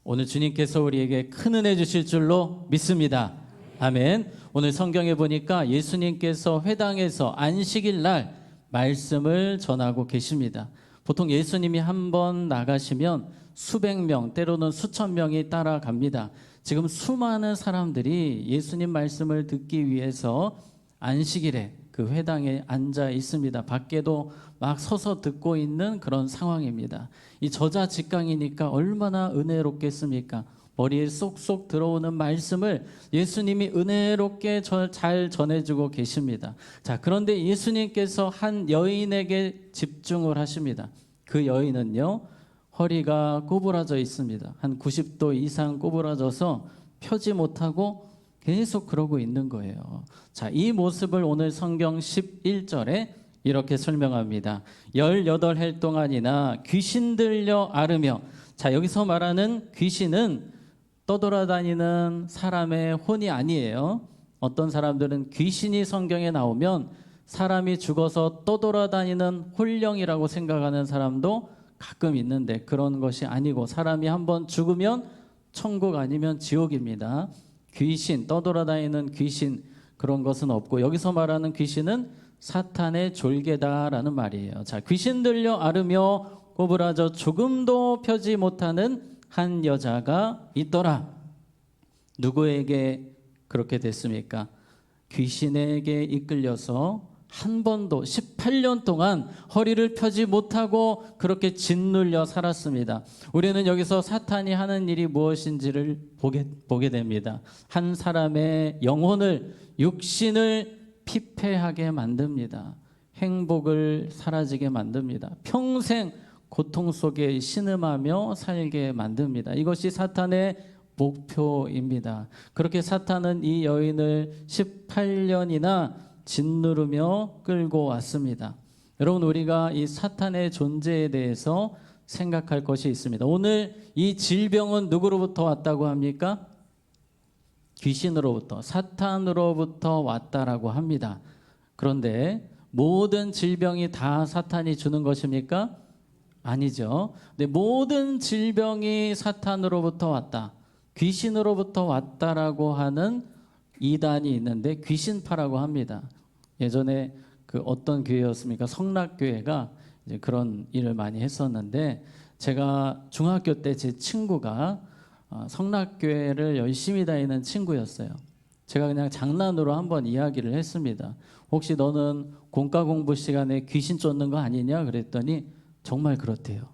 오늘 주님께서 우리에게 큰 은혜 주실 줄로 믿습니다. 아멘. 오늘 성경에 보니까 예수님께서 회당에서 안식일 날 말씀을 전하고 계십니다. 보통 예수님이 한번 나가시면 수백 명, 때로는 수천 명이 따라갑니다. 지금 수많은 사람들이 예수님 말씀을 듣기 위해서 안식일에 그 회당에 앉아 있습니다. 밖에도 막 서서 듣고 있는 그런 상황입니다. 이 저자직강이니까 얼마나 은혜롭겠습니까? 머리에 쏙쏙 들어오는 말씀을 예수님이 은혜롭게 잘 전해주고 계십니다. 자, 그런데 예수님께서 한 여인에게 집중을 하십니다. 그 여인은요, 허리가 꼬부라져 있습니다. 한 90도 이상 꼬부라져서 펴지 못하고 계속 그러고 있는 거예요. 자, 이 모습을 오늘 성경 11절에 이렇게 설명합니다. 18해 동안이나 귀신 들려 앓으며, 자, 여기서 말하는 귀신은 떠돌아다니는 사람의 혼이 아니에요. 어떤 사람들은 귀신이 성경에 나오면 사람이 죽어서 떠돌아다니는 홀령이라고 생각하는 사람도 가끔 있는데, 그런 것이 아니고 사람이 한번 죽으면 천국 아니면 지옥입니다. 귀신, 떠돌아다니는 귀신, 그런 것은 없고, 여기서 말하는 귀신은 사탄의 졸개다라는 말이에요. 자, 귀신 들려 앓으며 꼬부라져 조금도 펴지 못하는 한 여자가 있더라. 누구에게 그렇게 됐습니까? 귀신에게 이끌려서 한 번도 18년 동안 허리를 펴지 못하고 그렇게 짓눌려 살았습니다. 우리는 여기서 사탄이 하는 일이 무엇인지를 보게 됩니다. 한 사람의 영혼을, 육신을 피폐하게 만듭니다. 행복을 사라지게 만듭니다. 평생 고통 속에 신음하며 살게 만듭니다. 이것이 사탄의 목표입니다. 그렇게 사탄은 이 여인을 18년이나 짓누르며 끌고 왔습니다. 여러분, 우리가 이 사탄의 존재에 대해서 생각할 것이 있습니다. 오늘 이 질병은 누구로부터 왔다고 합니까? 귀신으로부터, 사탄으로부터 왔다라고 합니다. 그런데 모든 질병이 다 사탄이 주는 것입니까? 아니죠. 근데 모든 질병이 사탄으로부터 왔다, 귀신으로부터 왔다라고 하는 이단이 있는데 귀신파라고 합니다. 예전에 그 어떤 교회였습니까? 성락교회가 이제 그런 일을 많이 했었는데, 제가 중학교 때 제 친구가 성락교회를 열심히 다니는 친구였어요. 제가 그냥 장난으로 한번 이야기를 했습니다. 혹시 너는 공과 공부 시간에 귀신 쫓는 거 아니냐? 그랬더니 정말 그렇대요.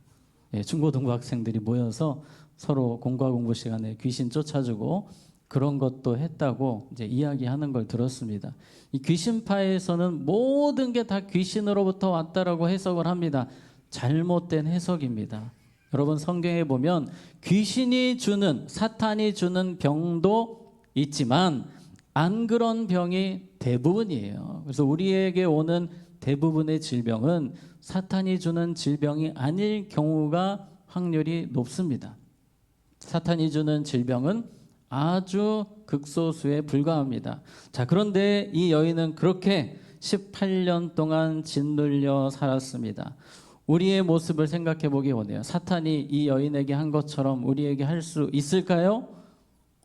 예, 중고등부 학생들이 모여서 서로 공과 공부 시간에 귀신 쫓아주고 그런 것도 했다고 이제 이야기하는 걸 들었습니다. 이 귀신파에서는 모든 게 다 귀신으로부터 왔다라고 해석을 합니다. 잘못된 해석입니다. 여러분, 성경에 보면 귀신이 주는, 사탄이 주는 병도 있지만 안 그런 병이 대부분이에요. 그래서 우리에게 오는 대부분의 질병은 사탄이 주는 질병이 아닐 경우가 확률이 높습니다. 사탄이 주는 질병은 아주 극소수에 불과합니다. 자, 그런데 이 여인은 그렇게 18년 동안 짓눌려 살았습니다. 우리의 모습을 생각해 보기 원해요. 사탄이 이 여인에게 한 것처럼 우리에게 할 수 있을까요?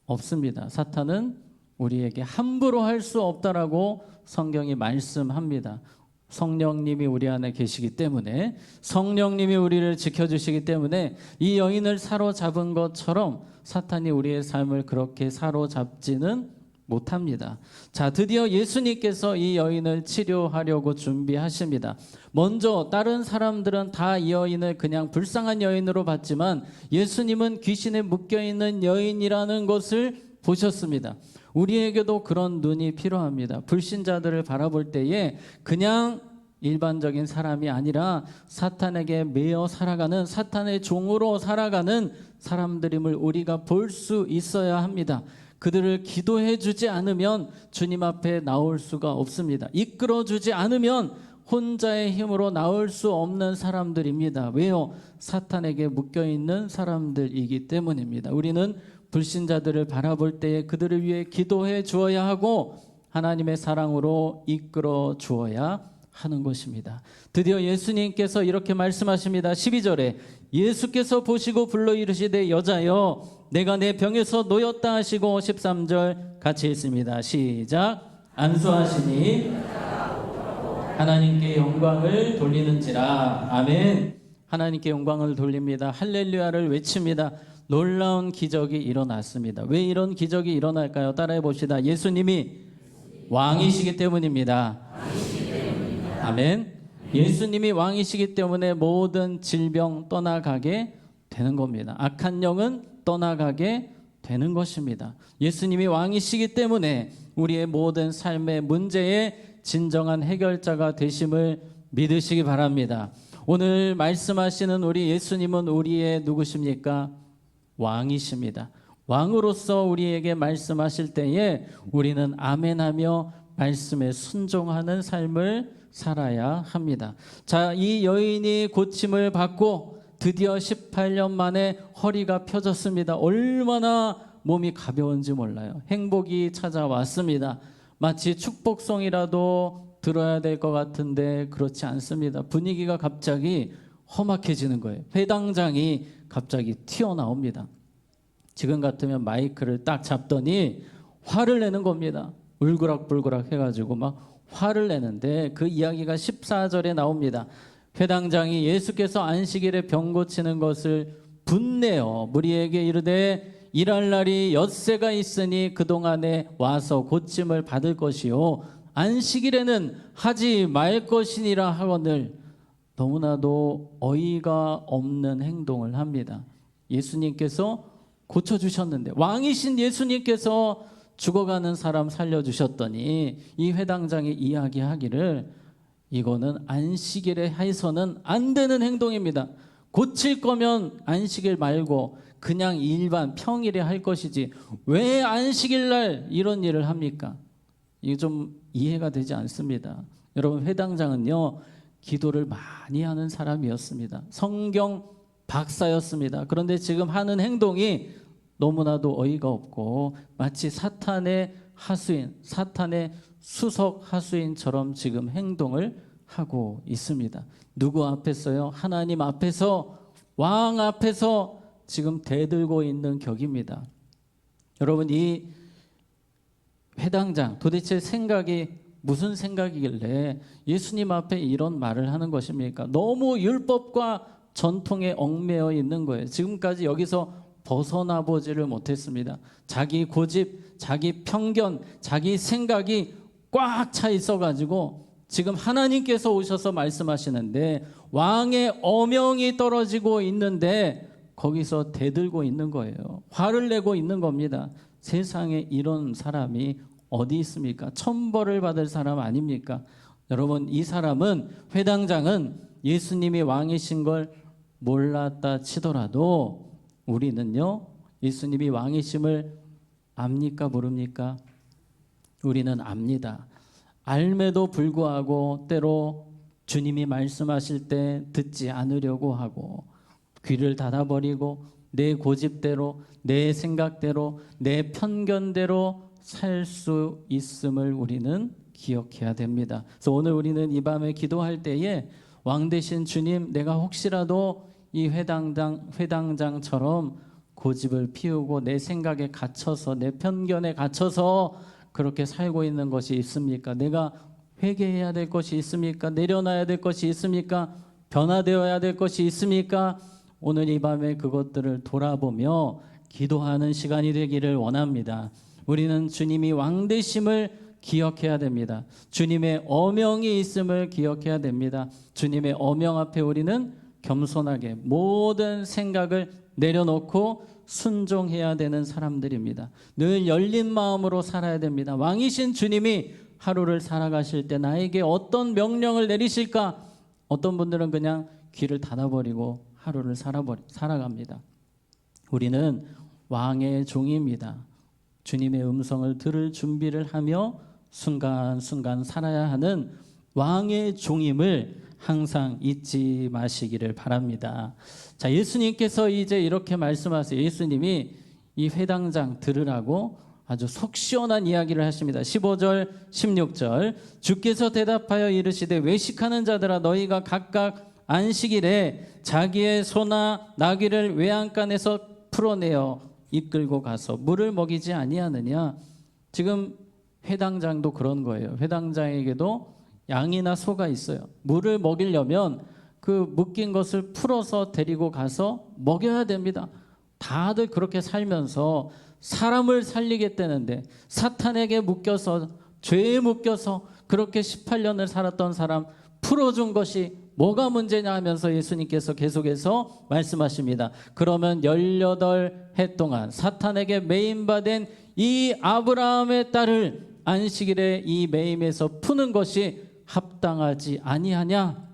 없습니다. 사탄은 우리에게 함부로 할 수 없다라고 성경이 말씀합니다. 성령님이 우리 안에 계시기 때문에, 성령님이 우리를 지켜주시기 때문에 이 여인을 사로잡은 것처럼 사탄이 우리의 삶을 그렇게 사로잡지는 못합니다. 자, 드디어 예수님께서 이 여인을 치료하려고 준비하십니다. 먼저 다른 사람들은 다 이 여인을 그냥 불쌍한 여인으로 봤지만 예수님은 귀신에 묶여있는 여인이라는 것을 보셨습니다. 우리에게도 그런 눈이 필요합니다. 불신자들을 바라볼 때에 그냥 일반적인 사람이 아니라 사탄에게 매여 살아가는, 사탄의 종으로 살아가는 사람들임을 우리가 볼 수 있어야 합니다. 그들을 기도해 주지 않으면 주님 앞에 나올 수가 없습니다. 이끌어 주지 않으면 혼자의 힘으로 나올 수 없는 사람들입니다. 왜요? 사탄에게 묶여있는 사람들이기 때문입니다. 우리는 불신자들을 바라볼 때에 그들을 위해 기도해 주어야 하고 하나님의 사랑으로 이끌어 주어야 하는 것입니다. 드디어 예수님께서 이렇게 말씀하십니다. 12절에 예수께서 보시고 불러 이르시되 여자여 내가 내 병에서 놓였다 하시고 13절 같이 읽습니다. 시작. 안수하시니 하나님께 영광을 돌리는지라. 아멘. 하나님께 영광을 돌립니다. 할렐루야를 외칩니다. 놀라운 기적이 일어났습니다. 왜 이런 기적이 일어날까요? 따라해 봅시다. 예수님이 왕이시기 때문입니다. 아멘. 예수님이 왕이시기 때문에 모든 질병 떠나가게 되는 겁니다. 악한 영은 떠나가게 되는 것입니다. 예수님이 왕이시기 때문에 우리의 모든 삶의 문제의 진정한 해결자가 되심을 믿으시기 바랍니다. 오늘 말씀하시는 우리 예수님은 우리의 누구십니까? 왕이십니다. 왕으로서 우리에게 말씀하실 때에 우리는 아멘하며 말씀에 순종하는 삶을 살아야 합니다. 자, 이 여인이 고침을 받고 드디어 18년 만에 허리가 펴졌습니다. 얼마나 몸이 가벼운지 몰라요. 행복이 찾아왔습니다. 마치 축복송이라도 들어야 될 것 같은데 그렇지 않습니다. 분위기가 갑자기 험악해지는 거예요. 회당장이 갑자기 튀어나옵니다. 지금 같으면 마이크를 딱 잡더니 화를 내는 겁니다. 울그락불그락 해가지고 막 화를 내는데 그 이야기가 14절에 나옵니다. 회당장이 예수께서 안식일에 병 고치는 것을 분내어 무리에게 이르되 일할 날이 엿새가 있으니 그동안에 와서 고침을 받을 것이요 안식일에는 하지 말 것이니라 하거늘. 너무나도 어이가 없는 행동을 합니다. 예수님께서 고쳐주셨는데, 왕이신 예수님께서 죽어가는 사람 살려주셨더니 이 회당장이 이야기하기를 이거는 안식일에 해서는 안 되는 행동입니다. 고칠 거면 안식일 말고 그냥 일반 평일에 할 것이지 왜 안식일 날 이런 일을 합니까? 이게 좀 이해가 되지 않습니다. 여러분, 회당장은요 기도를 많이 하는 사람이었습니다. 성경 박사였습니다. 그런데 지금 하는 행동이 너무나도 어이가 없고 마치 사탄의 하수인, 사탄의 수석 하수인처럼 지금 행동을 하고 있습니다. 누구 앞에서요? 하나님 앞에서, 왕 앞에서 지금 대들고 있는 격입니다. 여러분, 이 회당장 도대체 생각이 무슨 생각이길래 예수님 앞에 이런 말을 하는 것입니까? 너무 율법과 전통에 얽매여 있는 거예요. 지금까지 여기서 벗어나 보지를 못했습니다. 자기 고집, 자기 편견, 자기 생각이 꽉 차 있어가지고 지금 하나님께서 오셔서 말씀하시는데 왕의 어명이 떨어지고 있는데 거기서 대들고 있는 거예요. 화를 내고 있는 겁니다. 세상에 이런 사람이 어디 있습니까? 천벌을 받을 사람 아닙니까? 여러분, 이 사람은, 회당장은 예수님이 왕이신 걸 몰랐다 치더라도 우리는요 예수님이 왕이심을 압니까 모릅니까? 우리는 압니다. 알매도 불구하고 때로 주님이 말씀하실 때 듣지 않으려고 하고 귀를 닫아버리고 내 고집대로, 내 생각대로, 내 편견대로 살 수 있음을 우리는 기억해야 됩니다. 그래서 오늘 우리는 이 밤에 기도할 때에 왕 대신 주님, 내가 혹시라도 이 회당장처럼 고집을 피우고 내 생각에 갇혀서, 내 편견에 갇혀서 그렇게 살고 있는 것이 있습니까? 내가 회개해야 될 것이 있습니까? 내려놔야 될 것이 있습니까? 변화되어야 될 것이 있습니까? 오늘 이 밤에 그것들을 돌아보며 기도하는 시간이 되기를 원합니다. 우리는 주님이 왕 되심을 기억해야 됩니다. 주님의 어명이 있음을 기억해야 됩니다. 주님의 어명 앞에 우리는 겸손하게 모든 생각을 내려놓고 순종해야 되는 사람들입니다. 늘 열린 마음으로 살아야 됩니다. 왕이신 주님이 하루를 살아가실 때 나에게 어떤 명령을 내리실까? 어떤 분들은 그냥 귀를 닫아버리고 하루를 살아갑니다. 우리는 왕의 종입니다. 주님의 음성을 들을 준비를 하며 순간순간 살아야 하는 왕의 종임을 항상 잊지 마시기를 바랍니다. 자, 예수님께서 이제 이렇게 말씀하세요. 예수님이 이 회당장 들으라고 아주 속 시원한 이야기를 하십니다. 15절, 16절. 주께서 대답하여 이르시되 외식하는 자들아 너희가 각각 안식일에 자기의 소나 나귀를 외양간에서 풀어내어 이끌고 가서 물을 먹이지 아니하느냐. 지금 회당장도 그런 거예요. 회당장에게도 양이나 소가 있어요. 물을 먹이려면 그 묶인 것을 풀어서 데리고 가서 먹여야 됩니다. 다들 그렇게 살면서 사람을 살리겠다는데 사탄에게 묶여서, 죄에 묶여서 그렇게 18년을 살았던 사람 풀어준 것이 뭐가 문제냐 하면서 예수님께서 계속해서 말씀하십니다. 그러면 18해 동안 사탄에게 매임받은 이 아브라함의 딸을 안식일에 이 매임에서 푸는 것이 합당하지 아니하냐,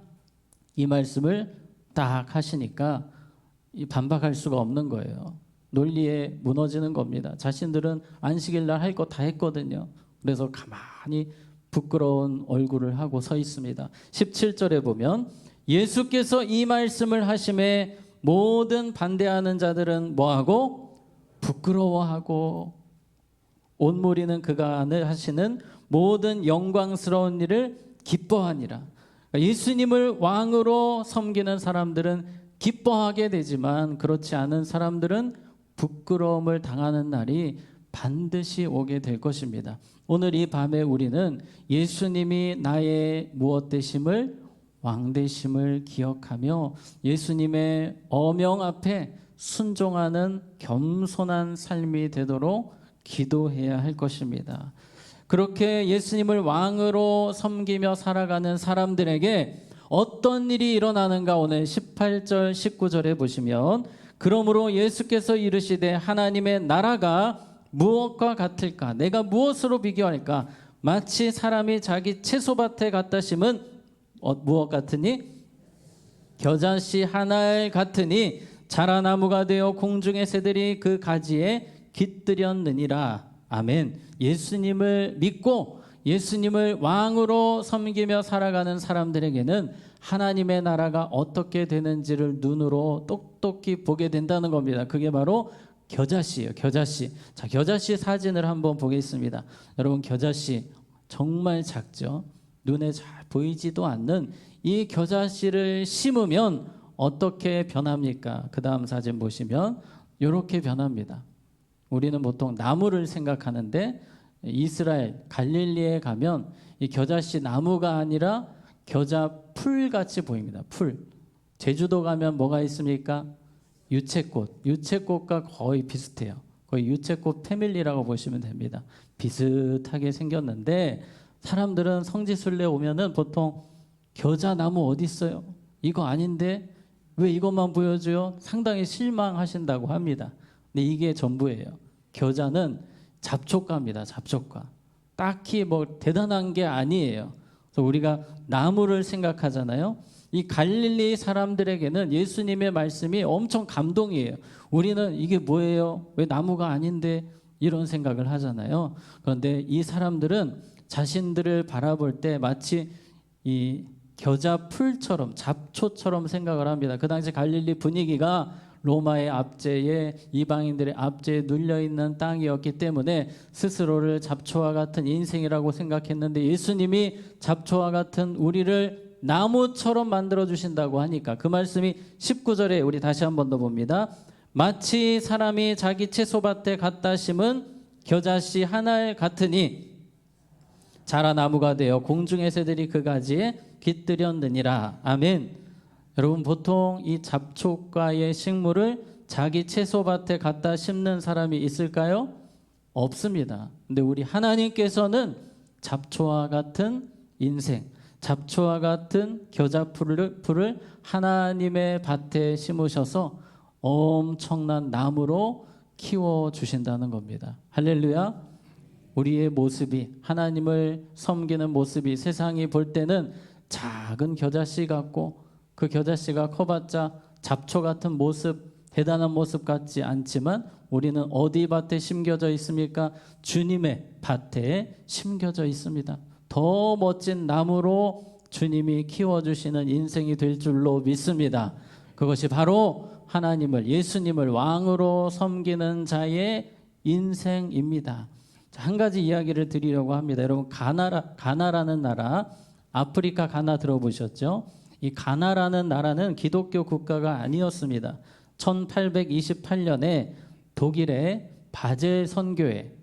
이 말씀을 딱 하시니까 반박할 수가 없는 거예요. 논리에 무너지는 겁니다. 자신들은 안식일 날 할 거 다 했거든요. 그래서 가만히 부끄러운 얼굴을 하고 서 있습니다. 17절에 보면 예수께서 이 말씀을 하심에 모든 반대하는 자들은 뭐하고? 부끄러워하고 온 무리는 그가 하시는 모든 영광스러운 일을 기뻐하니라. 예수님을 왕으로 섬기는 사람들은 기뻐하게 되지만 그렇지 않은 사람들은 부끄러움을 당하는 날이 반드시 오게 될 것입니다. 오늘 이 밤에 우리는 예수님이 나의 무엇 되심을, 왕 되심을 기억하며 예수님의 어명 앞에 순종하는 겸손한 삶이 되도록 기도해야 할 것입니다. 그렇게 예수님을 왕으로 섬기며 살아가는 사람들에게 어떤 일이 일어나는가 오늘 18절 19절에 보시면 그러므로 예수께서 이르시되 하나님의 나라가 무엇과 같을까? 내가 무엇으로 비교할까? 마치 사람이 자기 채소밭에 갖다 심은 무엇 같으니? 겨자씨 하나를 같으니 자라나무가 되어 공중의 새들이 그 가지에 깃들였느니라. 아멘. 예수님을 믿고 예수님을 왕으로 섬기며 살아가는 사람들에게는 하나님의 나라가 어떻게 되는지를 눈으로 똑똑히 보게 된다는 겁니다. 그게 바로 겨자씨예요. 겨자씨. 자, 겨자씨 사진을 한번 보겠습니다. 여러분, 겨자씨 정말 작죠? 눈에 잘 보이지도 않는 이 겨자씨를 심으면 어떻게 변합니까? 그 다음 사진 보시면 이렇게 변합니다. 우리는 보통 나무를 생각하는데 이스라엘 갈릴리에 가면 이 겨자씨 나무가 아니라 겨자 풀같이 보입니다. 풀. 제주도 가면 뭐가 있습니까? 유채꽃. 유채꽃과 거의 비슷해요. 거의 유채꽃 패밀리라고 보시면 됩니다. 비슷하게 생겼는데 사람들은 성지순례 오면은 보통 겨자 나무 어디 있어요? 이거 아닌데 왜 이것만 보여줘요? 상당히 실망하신다고 합니다. 근데 이게 전부예요. 겨자는 잡초가입니다. 잡초가. 딱히 뭐 대단한 게 아니에요. 그래서 우리가 나무를 생각하잖아요. 이 갈릴리 사람들에게는 예수님의 말씀이 엄청 감동이에요. 우리는 이게 뭐예요? 왜 나무가 아닌데? 이런 생각을 하잖아요. 그런데 이 사람들은 자신들을 바라볼 때 마치 이 겨자 풀처럼 잡초처럼 생각을 합니다. 그 당시 갈릴리 분위기가 로마의 압제에 이방인들의 압제에 눌려있는 땅이었기 때문에 스스로를 잡초와 같은 인생이라고 생각했는데 예수님이 잡초와 같은 우리를 나무처럼 만들어주신다고 하니까 그 말씀이 19절에 우리 다시 한 번 더 봅니다. 마치 사람이 자기 채소밭에 갖다 심은 겨자씨 하나를 같으니 자라나무가 되어 공중의 새들이 그 가지에 깃들였느니라. 아멘. 여러분, 보통 이 잡초과의 식물을 자기 채소밭에 갖다 심는 사람이 있을까요? 없습니다. 근데 우리 하나님께서는 잡초와 같은 인생, 잡초와 같은 겨자풀을 하나님의 밭에 심으셔서 엄청난 나무로 키워주신다는 겁니다. 할렐루야. 우리의 모습이, 하나님을 섬기는 모습이 세상이 볼 때는 작은 겨자씨 같고 그 겨자씨가 커봤자 잡초 같은 모습, 대단한 모습 같지 않지만 우리는 어디 밭에 심겨져 있습니까? 주님의 밭에 심겨져 있습니다. 더 멋진 나무로 주님이 키워주시는 인생이 될 줄로 믿습니다. 그것이 바로 하나님을, 예수님을 왕으로 섬기는 자의 인생입니다. 한 가지 이야기를 드리려고 합니다. 여러분, 가나라는 나라, 아프리카 가나 들어보셨죠? 이 가나라는 나라는 기독교 국가가 아니었습니다. 1828년에 독일의 바젤 선교회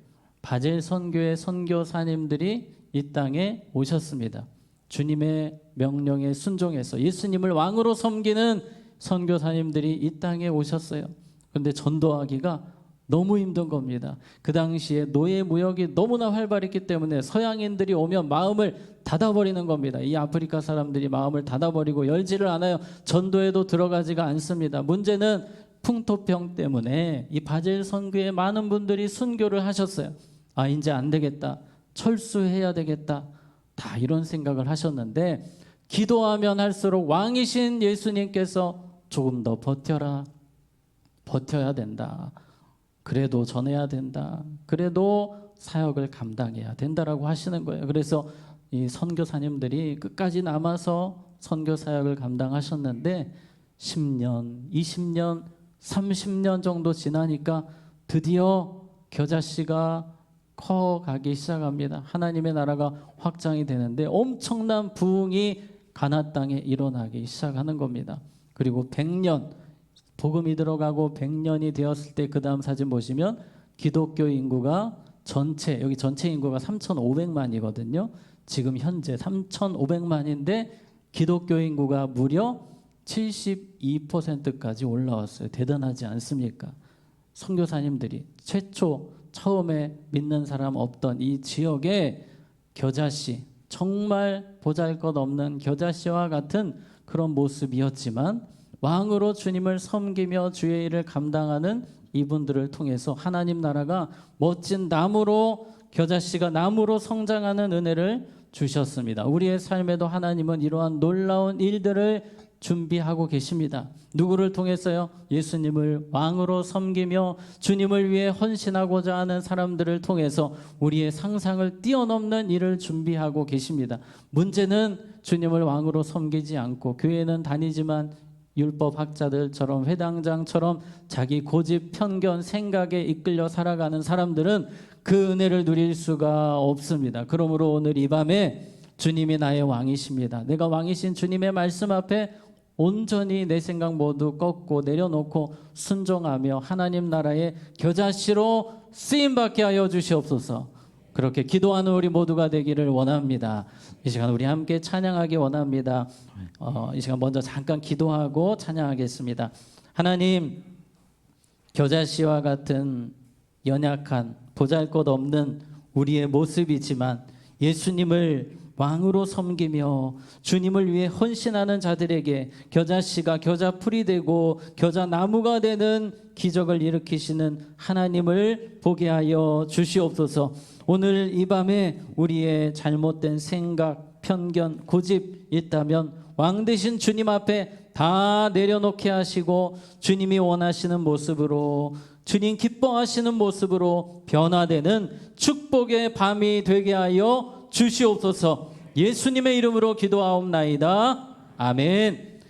선교사님들이 이 땅에 오셨습니다. 주님의 명령에 순종해서 예수님을 왕으로 섬기는 선교사님들이 이 땅에 오셨어요. 그런데 전도하기가 너무 힘든 겁니다. 그 당시에 노예 무역이 너무나 활발했기 때문에 서양인들이 오면 마음을 닫아버리는 겁니다. 이 아프리카 사람들이 마음을 닫아버리고 열지를 않아요. 전도에도 들어가지가 않습니다. 문제는 풍토병 때문에 이 바젤 선교에 많은 분들이 순교를 하셨어요. 아, 이제 안 되겠다. 철수해야 되겠다. 다 이런 생각을 하셨는데 기도하면 할수록 왕이신 예수님께서 조금 더 버텨라. 버텨야 된다. 그래도 전해야 된다. 그래도 사역을 감당해야 된다라고 하시는 거예요. 그래서 이 선교사님들이 끝까지 남아서 선교 사역을 감당하셨는데 10년, 20년, 30년 정도 지나니까 드디어 겨자씨가 커가기 시작합니다. 하나님의 나라가 확장이 되는데 엄청난 부흥이 가나안 땅에 일어나기 시작하는 겁니다. 그리고 100년 복음이 들어가고 100년이 되었을 때 그 다음 사진 보시면 기독교 인구가 여기 전체 인구가 3,500만이거든요. 지금 현재 3,500만인데 기독교 인구가 무려 72%까지 올라왔어요. 대단하지 않습니까? 선교사님들이 처음에 믿는 사람 없던 이 지역에 겨자씨, 정말 보잘것없는 겨자씨와 같은 그런 모습이었지만 왕으로 주님을 섬기며 주의 일을 감당하는 이분들을 통해서 하나님 나라가 멋진 겨자씨가 나무로 성장하는 은혜를 주셨습니다. 우리의 삶에도 하나님은 이러한 놀라운 일들을 준비하고 계십니다. 누구를 통해서요? 예수님을 왕으로 섬기며 주님을 위해 헌신하고자 하는 사람들을 통해서 우리의 상상을 뛰어넘는 일을 준비하고 계십니다. 문제는 주님을 왕으로 섬기지 않고 교회는 다니지만 율법학자들처럼 회당장처럼 자기 고집, 편견, 생각에 이끌려 살아가는 사람들은 그 은혜를 누릴 수가 없습니다. 그러므로 오늘 이 밤에 주님이 나의 왕이십니다. 내가 왕이신 주님의 말씀 앞에 온전히 내 생각 모두 꺾고 내려놓고 순종하며 하나님 나라의 겨자씨로 쓰임받게 하여 주시옵소서. 그렇게 기도하는 우리 모두가 되기를 원합니다. 이 시간 우리 함께 찬양하기 원합니다. 이 시간 먼저 잠깐 기도하고 찬양하겠습니다. 하나님, 겨자씨와 같은 연약한 보잘것없는 우리의 모습이지만 예수님을 왕으로 섬기며 주님을 위해 헌신하는 자들에게 겨자씨가 겨자풀이 되고 겨자나무가 되는 기적을 일으키시는 하나님을 보게 하여 주시옵소서. 오늘 이 밤에 우리의 잘못된 생각, 편견, 고집 있다면 왕 되신 주님 앞에 다 내려놓게 하시고 주님이 원하시는 모습으로, 주님 기뻐하시는 모습으로 변화되는 축복의 밤이 되게 하여 주시옵소서. 예수님의 이름으로 기도하옵나이다. 아멘.